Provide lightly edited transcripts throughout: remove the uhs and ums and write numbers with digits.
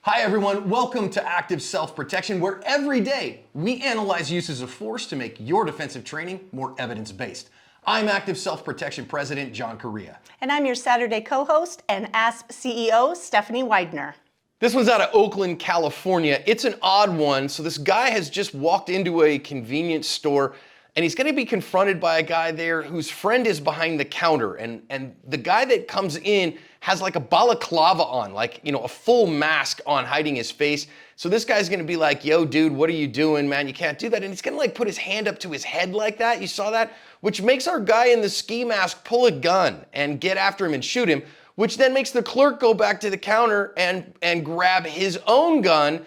Hi everyone, welcome to Active Self-Protection, where every day we analyze uses of force to make your defensive training more evidence-based. I'm Active Self-Protection President John Correa. And I'm your Saturday co-host and ASP CEO, Stephanie Widener. This one's out of Oakland, California. It's an odd one. So this guy has just walked into a convenience store and he's going to be confronted by a guy there whose friend is behind the counter. And the guy that comes in has like a balaclava on, like, you know, a full mask on hiding his face. So this guy's going to be like, yo, dude, what are you doing, man? You can't do that. And he's going to like put his hand up to his head like that. You saw that? Which makes our guy in the ski mask pull a gun and get after him and shoot him, which then makes the clerk go back to the counter and grab his own gun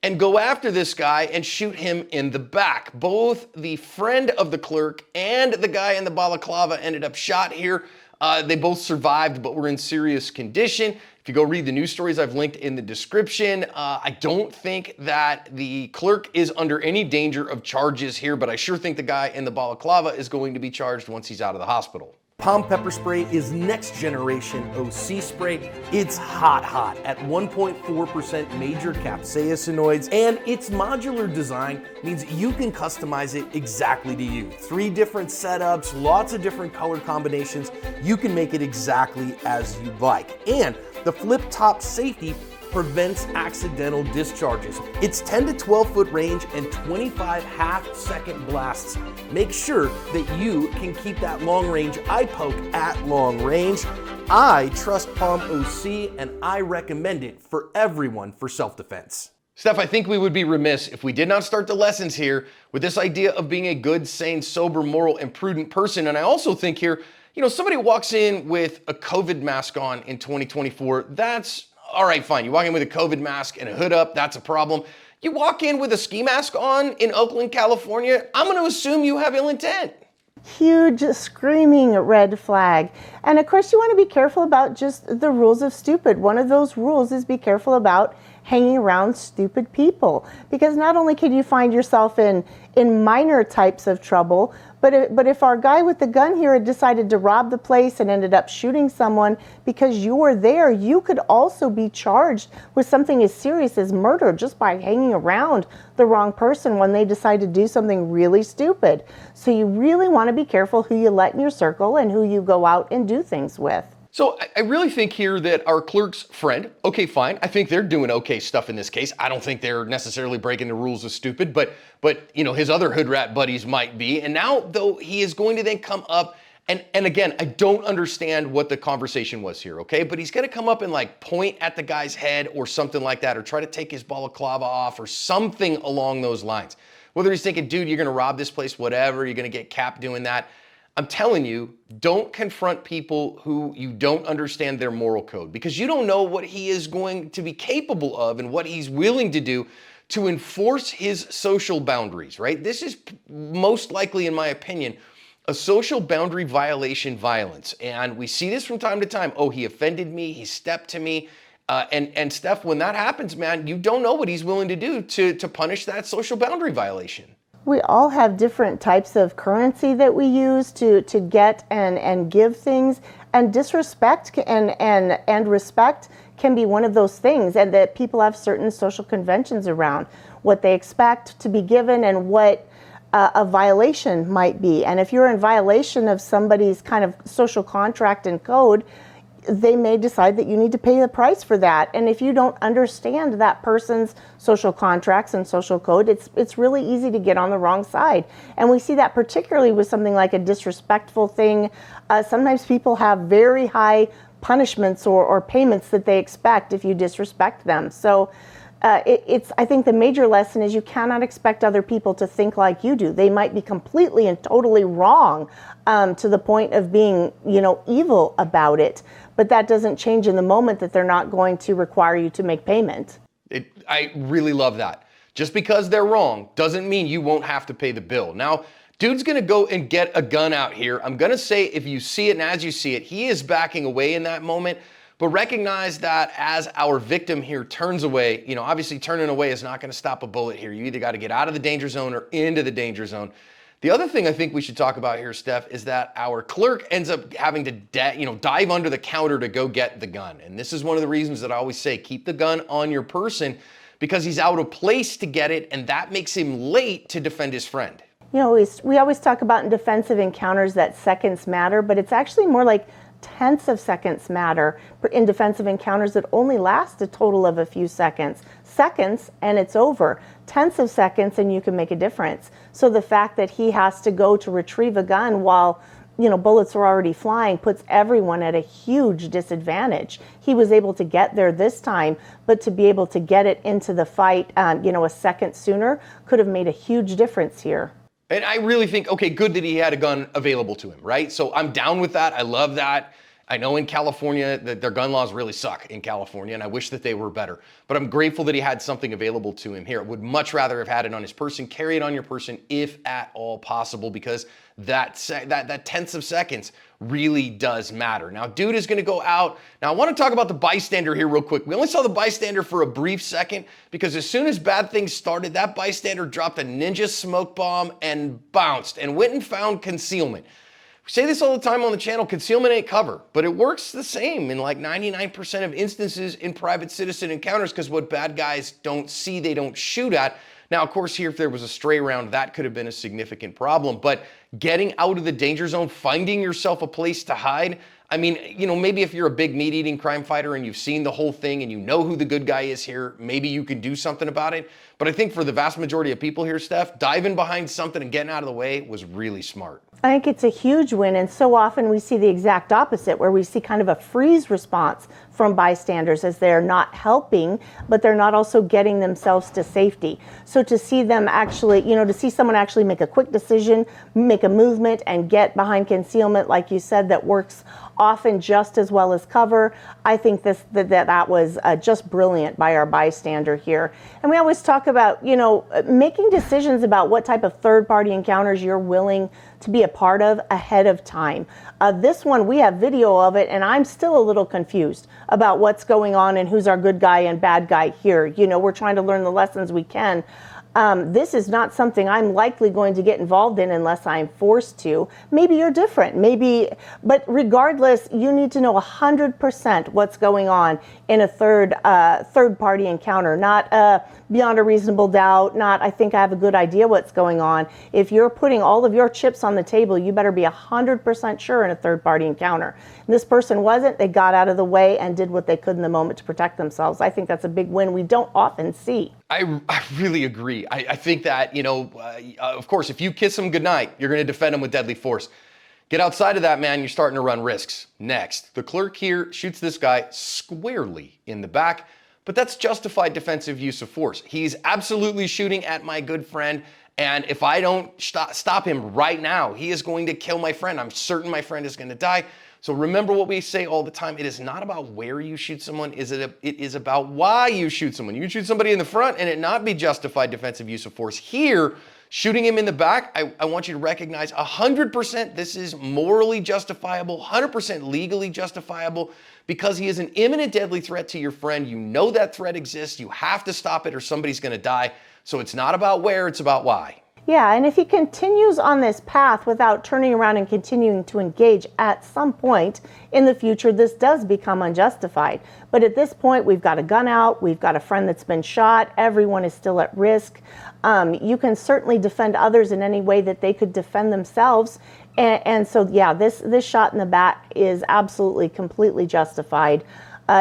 and go after this guy and shoot him in the back. Both the friend of the clerk and the guy in the balaclava ended up shot here. They both survived, but were in serious condition. If you go read the news stories I've linked in the description, I don't think that the clerk is under any danger of charges here, but I sure think the guy in the balaclava is going to be charged once he's out of the hospital. Palm pepper spray is next generation OC spray. It's hot at 1.4% major capsaicinoids, and its modular design means you can customize it exactly to you. 3 different setups, lots of different color combinations. You can make it exactly as you like. And the flip top safety prevents accidental discharges. It's 10 to 12 foot range and 25 half-second blasts. Make sure that you can keep that long range eye poke at long range. I trust Palm OC and I recommend it for everyone for self-defense. Steph, I think we would be remiss if we did not start the lessons here with this idea of being a good, sane, sober, moral, and prudent person. And I also think here, you know, somebody walks in with a COVID mask on in 2024, that's all right, fine. You walk in with a COVID mask and a hood up, that's a problem. You walk in with a ski mask on in Oakland, California, I'm going to assume you have ill intent. Huge screaming red flag. And of course you want to be careful about just the rules of stupid. One of those rules is be careful about hanging around stupid people, because not only can you find yourself in minor types of trouble, but if our guy with the gun here had decided to rob the place and ended up shooting someone because you were there, you could also be charged with something as serious as murder just by hanging around the wrong person when they decide to do something really stupid. So you really want to be careful who you let in your circle and who you go out and do things with. So I really think here that our clerk's friend, okay, fine. I think they're doing okay stuff in this case. I don't think they're necessarily breaking the rules of stupid, but you know, his other hood rat buddies might be. And now though, he is going to then come up and again, I don't understand what the conversation was here, okay? But he's gonna come up and like point at the guy's head or something like that, or try to take his balaclava off or something along those lines. Whether he's thinking, dude, you're gonna rob this place, whatever, you're gonna get capped doing that. I'm telling you, don't confront people who you don't understand their moral code, because you don't know what he is going to be capable of and what he's willing to do to enforce his social boundaries, right? This is most likely, in my opinion, a social boundary violation violence. And we see this from time to time. Oh, he offended me, he stepped to me. And Steph, when that happens, man, you don't know what he's willing to do to punish that social boundary violation. We all have different types of currency that we use to get and give things, and disrespect and respect can be one of those things, and that people have certain social conventions around what they expect to be given and what a violation might be. And if you're in violation of somebody's kind of social contract and code, they may decide that you need to pay the price for that. And if you don't understand that person's social contracts and social code, it's really easy to get on the wrong side. And we see that particularly with something like a disrespectful thing. Sometimes people have very high punishments or payments that they expect if you disrespect them. So I think the major lesson is you cannot expect other people to think like you do. They might be completely and totally wrong to the point of being, you know, evil about it. But that doesn't change in the moment that they're not going to require you to make payment. I really love that. Just because they're wrong doesn't mean you won't have to pay the bill. Now, dude's gonna go and get a gun out here. I'm gonna say if you see it and as you see it, he is backing away in that moment. But recognize that as our victim here turns away, you know, obviously turning away is not gonna stop a bullet here. You either gotta get out of the danger zone or into the danger zone. The other thing I think we should talk about here, Steph, is that our clerk ends up having to dive under the counter to go get the gun. And this is one of the reasons that I always say keep the gun on your person, because he's out of place to get it, and that makes him late to defend his friend. You know, we always talk about in defensive encounters that seconds matter, but it's actually more like tenths of seconds matter in defensive encounters that only last a total of a few seconds. Seconds and it's over. Tenths of seconds and you can make a difference. So the fact that he has to go to retrieve a gun while bullets are already flying puts everyone at a huge disadvantage. He was able to get there this time, but to be able to get it into the fight, a second sooner could have made a huge difference here. And I really think, okay, good that he had a gun available to him, right? So I'm down with that. I love that. I know in California that their gun laws really suck in California, and I wish that they were better. But I'm grateful that he had something available to him here. Would much rather have had it on his person. Carry it on your person if at all possible, because that tenths of seconds really does matter. Now, dude is going to go out. Now, I want to talk about the bystander here real quick. We only saw the bystander for a brief second because as soon as bad things started, that bystander dropped a ninja smoke bomb and bounced and went and found concealment. We say this all the time on the channel, concealment ain't cover, but it works the same in like 99% of instances in private citizen encounters, because what bad guys don't see, they don't shoot at. Now, of course, here, if there was a stray round, that could have been a significant problem, but getting out of the danger zone, finding yourself a place to hide. I mean, maybe if you're a big meat-eating crime fighter and you've seen the whole thing and you know who the good guy is here, maybe you can do something about it. But I think for the vast majority of people here, Steph, diving behind something and getting out of the way was really smart. I think it's a huge win, and so often we see the exact opposite, where we see kind of a freeze response from bystanders as they're not helping, but they're not also getting themselves to safety. So to see them actually, to see someone actually make a quick decision, make a movement, and get behind concealment, like you said, that works often just as well as cover. I think that was just brilliant by our bystander here. And we always talk about, making decisions about what type of third-party encounters you're willing to be a part of ahead of time. This one, we have video of it, and I'm still a little confused about what's going on and who's our good guy and bad guy here. We're trying to learn the lessons we can. This is not something I'm likely going to get involved in unless I'm forced to. Maybe you're different, but regardless, you need to know 100% what's going on in a third-party encounter, not beyond a reasonable doubt, not I think I have a good idea what's going on. If you're putting all of your chips on the table, you better be 100% sure in a third-party encounter. And this person wasn't. They got out of the way and did what they could in the moment to protect themselves. I think that's a big win we don't often see. I really agree. I think that, of course, if you kiss them goodnight, you're going to defend them with deadly force. Get outside of that, man, you're starting to run risks. Next, the clerk here shoots this guy squarely in the back, but that's justified defensive use of force. He's absolutely shooting at my good friend, and if I don't stop him right now, he is going to kill my friend. I'm certain my friend is going to die. So remember what we say all the time. It is not about where you shoot someone. It is about why you shoot someone. You can shoot somebody in the front and it not be justified defensive use of force. Here, shooting him in the back, I want you to recognize 100% this is morally justifiable, 100% legally justifiable, because he is an imminent deadly threat to your friend. You know that threat exists. You have to stop it or somebody's going to die. So it's not about where, it's about why. Yeah, and if he continues on this path without turning around and continuing to engage at some point in the future, this does become unjustified. But at this point, we've got a gun out, we've got a friend that's been shot, everyone is still at risk. You can certainly defend others in any way that they could defend themselves. And so, yeah, this shot in the back is absolutely, completely justified.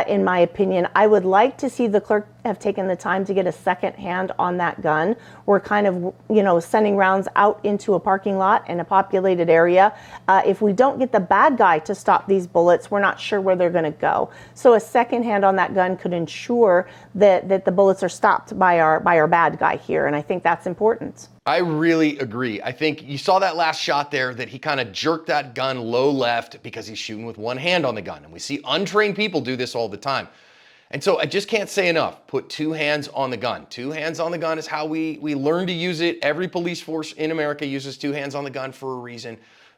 In my opinion, I would like to see the clerk have taken the time to get a second hand on that gun. We're kind of, sending rounds out into a parking lot in a populated area. If we don't get the bad guy to stop these bullets, we're not sure where they're going to go. So a second hand on that gun could ensure that the bullets are stopped by our bad guy here, and I think that's important. I really agree. I think you saw that last shot there that he kind of jerked that gun low left because he's shooting with one hand on the gun. And we see untrained people do this all the time. And so I just can't say enough. Put two hands on the gun. Two hands on the gun is how we learn to use it. Every police force in America uses two hands on the gun for a reason.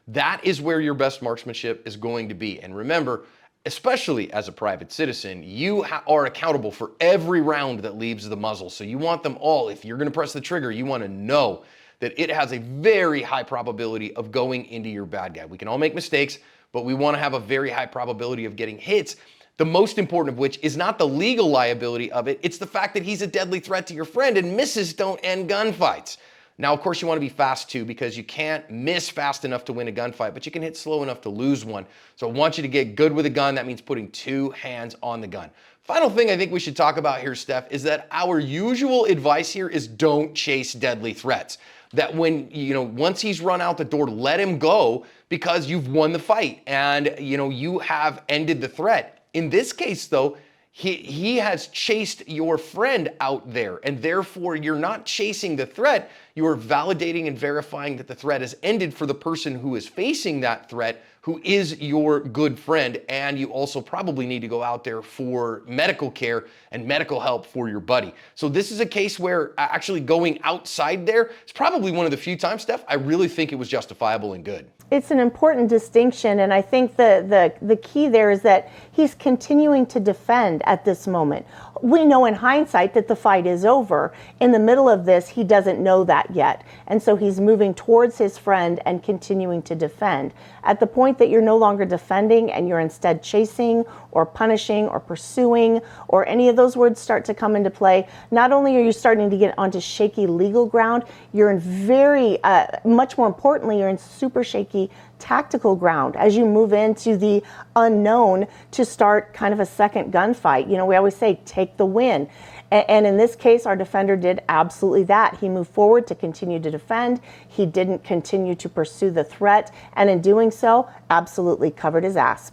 That is where your best marksmanship is going to be. And remember, especially as a private citizen, you are accountable for every round that leaves the muzzle. So you want them all. If you're going to press the trigger, you want to know that it has a very high probability of going into your bad guy. We can all make mistakes, but we want to have a very high probability of getting hits. The most important of which is not the legal liability of it, it's the fact that he's a deadly threat to your friend, and misses don't end gunfights. Now, of course, you want to be fast too, because you can't miss fast enough to win a gunfight, but you can hit slow enough to lose one. So I want you to get good with a gun. That means putting 2 hands on the gun. Final thing I think we should talk about here, Steph, is that our usual advice here is don't chase deadly threats. That when, once he's run out the door, let him go, because you've won the fight and, you have ended the threat. In this case, though, he has chased your friend out there, and therefore you're not chasing the threat. You're validating and verifying that the threat has ended for the person who is facing that threat, who is your good friend. And you also probably need to go out there for medical care and medical help for your buddy. So this is a case where actually going outside there is probably one of the few times, Steph, I really think it was justifiable and good. It's an important distinction, and I think the key there is that he's continuing to defend at this moment. We know in hindsight that the fight is over. In the middle of this, he doesn't know that yet, and so he's moving towards his friend and continuing to defend. At the point that you're no longer defending and you're instead chasing or punishing or pursuing, or any of those words start to come into play, not only are you starting to get onto shaky legal ground, you're in very, much more importantly, you're in super shaky tactical ground as you move into the unknown to start kind of a second gunfight. We always say take the win. And in this case, our defender did absolutely that. He moved forward to continue to defend. He didn't continue to pursue the threat. And in doing so, absolutely covered his ass.